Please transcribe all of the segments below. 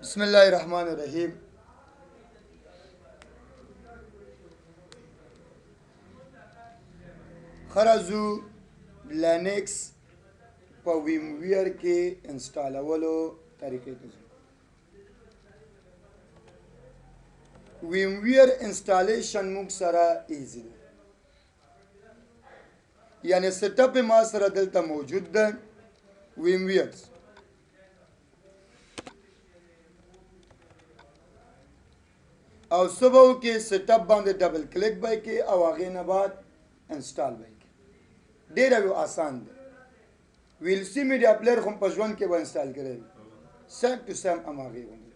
بسم الله الرحمن الرحیم. خرزو لینکس په ویم ویر کې انسټالولو طریقې ته ځو. ویم ویر انسټالیشن موږ سره ایزی ده، یعنی سیټ اپ ما سره دلته موجود ده. ویم ویرز او صبح کې سیټ اپ باندې ډبل کلیک به کې او هغه نه بعد انسټال به کې. ډیر یو آسان ده. ویل سی میډیا پلیئر هم په ژوند کې به انسټال کړئ سیم ټو سیم اماغه ونه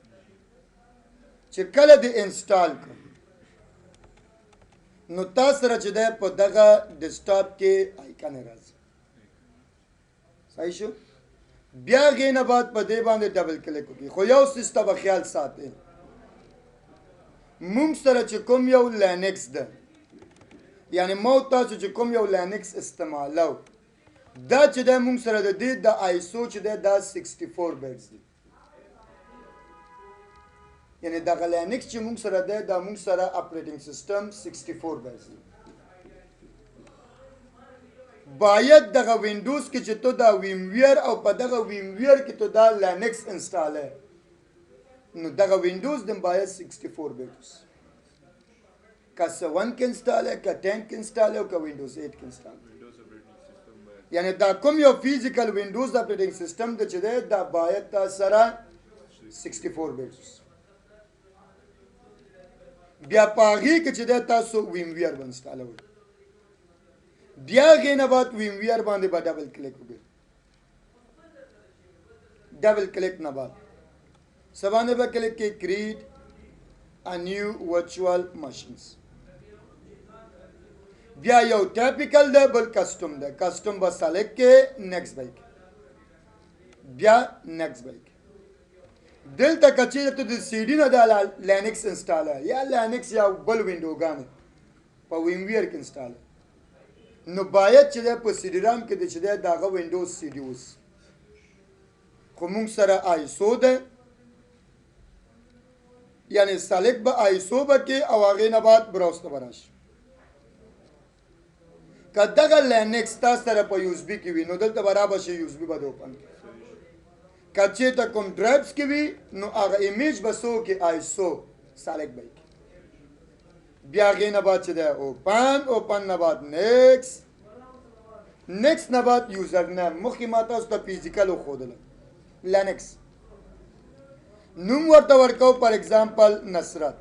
چې کله دې انسټال کړ نو تاسو سره چې ده په دغه ډیسکټاپ کې آیکن راځي. صحیح شو؟ بیا غې نه بعد په دې باندې ډبل کلیک وکړئ. خو یو سیسټم به خیال ساتئ، مونږ سره چې کوم یو لینکس ده، یعنی مو تاسو چې کوم یو لینکس استعمالو دا چې ده مونږ سره د دې د آیسو چې ده دا 64 بیټس دي. یعنی دغه لینکس چې مونږ سره ده دا مونږ سره اپریټینګ سیسټم 64 بیټس دي. باید دغه وینډوز کې چې تو دا ویم ویر او په دغه ویم ویر کې تو دا لینکس انسټاله نو دغه وینډوز دم باید 64 بیټس کا 7 کې انسټاله کا 10 کې انسټاله او کا وینډوز 8 کې انسټاله. یعنی دا کوم یو فزیکل وینډوز اپریټینګ سیسټم د چې ده دا باید تاسو سره 64 بیټس. بیا پاغي کې چې ده تاسو ویم ویر انسټاله بیا غې نه بعد ویم ویر باندې با ډبل کلیک وکړئ. ډبل کلیک نه بعد سبانه به کلیک کې کریټ ا نیو ورچوال ماشینز. بیا یو ټاپیکل ده بل کسٹم ده. کسٹم به سلیکټ کې نیکسټ بای کې بیا نیکسټ بای کې دلته کچې ته د سی ډي نه د لینکس انسټاله یا لینکس یا بل وینډوګان په ویم ویر کې انسټاله نو باید چې ده په سی ډي رام کې د چې ده دغه وینډوز سی ډي اوس خو مونږ سره آیسو ده، یعنی سلیکټ به آیسو به کې او هغې نه بعد براوس ته به راشي. که دغه لینکس تاسو سره په یو اس بي کې وي نو دلته برابر شي یو اس بي به د اوپن کړي. که چېرته کوم ډرایوز کې وي نو هغه ایمیج به څو کې آیسو سلیکټ به کړي. بیا هغې نه بعد چې دی اوپن نه بعد نیکسټ نه بعد یوزر نیم. مخکې ما تاسو ته فزیکل وښودله لینکس نوم ورته ورکو پر ایگزامپل نصرت،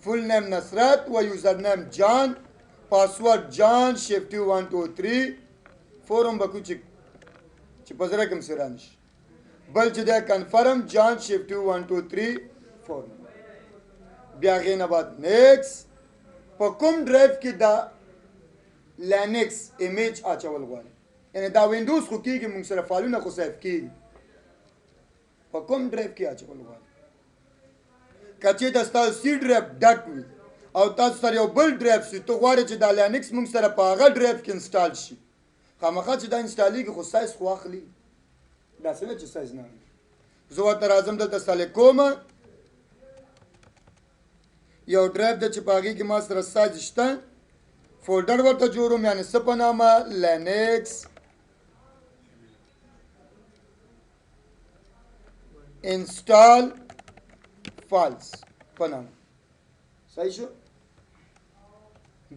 فل نیم نصرت و یوزر نیم جان، پاسورد جان شیفټي 123 فورم بکو چې په زړه کې مې سره نشي بل چې دی کنفرم جان شیفټي 123 فورم. بیا هغې نه بعد نیکسټ. په کوم ډرایو کې دا لینکس ایمیج اچول غواړي، یعنی دا وینډوز خو کېږي موږ سره فایلونه خو سیف کېږي په کوم ډرایو کې اچول غواړي. که چېرته ستاسو سی ډرایو ډک وي او تاسو سره یو بل ډرایو شي ته غواړې چې دا لینکس موږ سره په هغه ډرایو کې انسټال شي، خامخا چې دا انسټالېږي خو سایز خو اخلي. داسې نه چې سایز نه اخلي. زه ورته راځم دلته سلیکټ کوم یو ډرایو ده چې په هغې کې ما سره سایز شته فولډر ورته جوړوم، یعنې څه په نامه لینکس انسټال فایلز په نامه. صحیح شو؟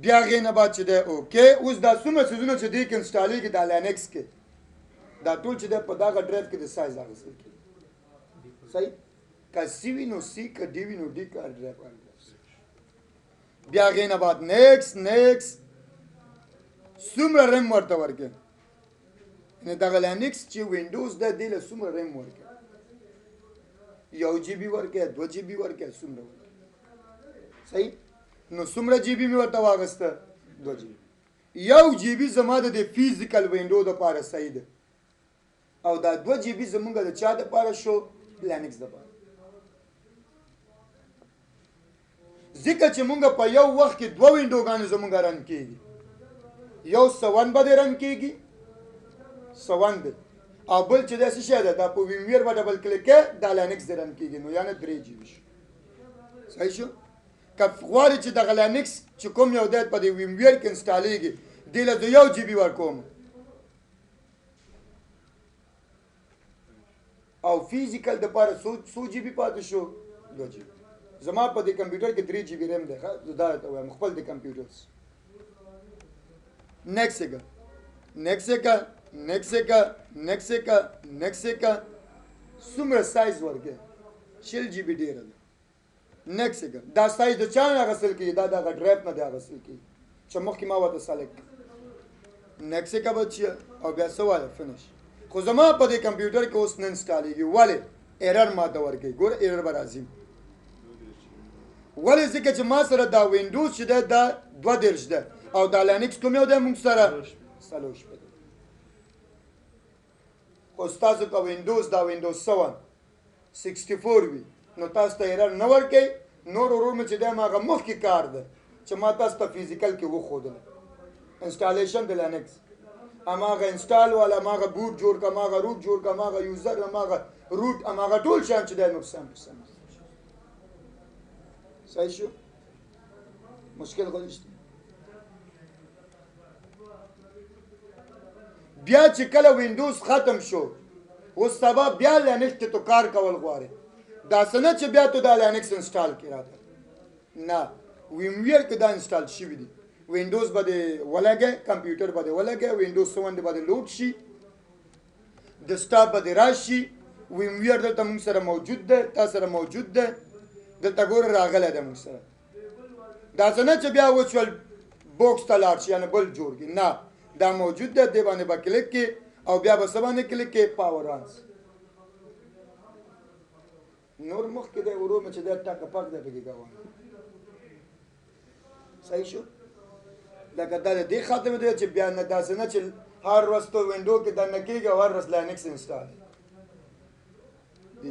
بیا هغې نه بعد چې دی اوکې. اوس دا څومره څیزونه چې دې کې انسټالېږي دا لینکس کې دا ټول چې دی په دغه ډرایو کې د سایز اخیستل کېږي. صحیح؟ که سی وي نو سی، که ډي وي نو ډي، که ډرایو. بیا هغې نه بعد نیکسټ څومره ریم ورته ورکړئ، یعنې دغه لینکس چې وینډوز ده دې له څومره ریم ورکړئ، 1 جی بي ورکړئ، 2 جی بي ورکړئ، څومره ورکړئ. صحیح؟ نو څومره جی بي مې ورته واخیسته 2 جی بي. 1 جی بي زما د دې فزیکل وینډو دپاره صحیح ده او دا 2 جی بي زمونږ د چا دپاره شو لینکس دپاره. ځکه چې مونږ په یو وخت کې 2 وینډوګانې زمونږ رن کېږي، یو 7 به دې رن کېږي 7 دی او بل چې دا څه شی ده دا په ویمویر باندې ډبل کلیک کې دا لینکس درن کېږي نو یعنی 3 جی بي شو صحیح شو که غواړې چې دغه لینکس چې کوم یو دی په دې ویمویر کې انسټالیږي دې له زه 1 جی بي ورکوم او فیزیکل دپاره څو جی بي پاتې شو 2 جی بي زما په دې کمپیوټر کې 3 جی بي ریم دی زه دا ته وایم خپل د کمپیوټر نیکسکه څومره سایز ورکې شل جی بي ډېره ده نیکسکه دا سایز د چا نه اخیستل کېږي دا دغه ډرایو نه دی اخیستل کېږي چې مخکې ما ورته سلیکټ نیکسکه به چې او بیا څه وایه فنش خو زما په دې کمپیوټر کې اوس نه انسټالیږي ولې ایرر ماته ورکوي ګوره ایرر به راځي ولې ځکه چې ما سره دا وینډوز چې دی دا 32 ده او دا لینکس کوم یو دی موږ سره 4 خو ستاسو که وینډوز دا وینډوز 64 وي نو تاسو ته ایرر نه ورکوي نور ورور مې چې دی هماغه مخکې کار دی چې ما تاسو ته فزیکل کې وښودله انسټالیشن د لینکس هماغه انسټال والا هماغه بوټ جوړ که هماغه روټ جوړ که هماغه یوزر هماغه روټ هماغه ټول شیان چې دی نو سم صحیح شو مشکل خو نشته بیا چې کله وینډوز ختم شو اوس سبا بیا لینکس ته تو کار کول غواړي دا څه نه چې بیا تو دا لینکس انسټال کړي راته نه ویمویر کې دا انسټال شوي دي وینډوز باندې ولګي کمپیوټر باندې ولګي وینډوز 7 باندې لوډ شي ډیسکټاپ باندې راشي ویمویر دلته موږ سره موجود ده تاسو سره موجود ده دلته ګوره راغلی ده موږ سره دا څه نه چې بیا وچول بوکس ته لاړ شي یعنې بل جوړ کړي نه دا موجود ده دې باندې به کلیک کې او بیا به څه باندې کلیک کې پاور آنس نور مخکې دی ورو مې چې دی ټاکه پاک دی پکې کوم صحیح شو لکه دا د دې خاطر دی چې بیا نه داسې نه چې هر ورځ تو وینډو کې دننه کېږي او هر ورځ لینکس انسټال دی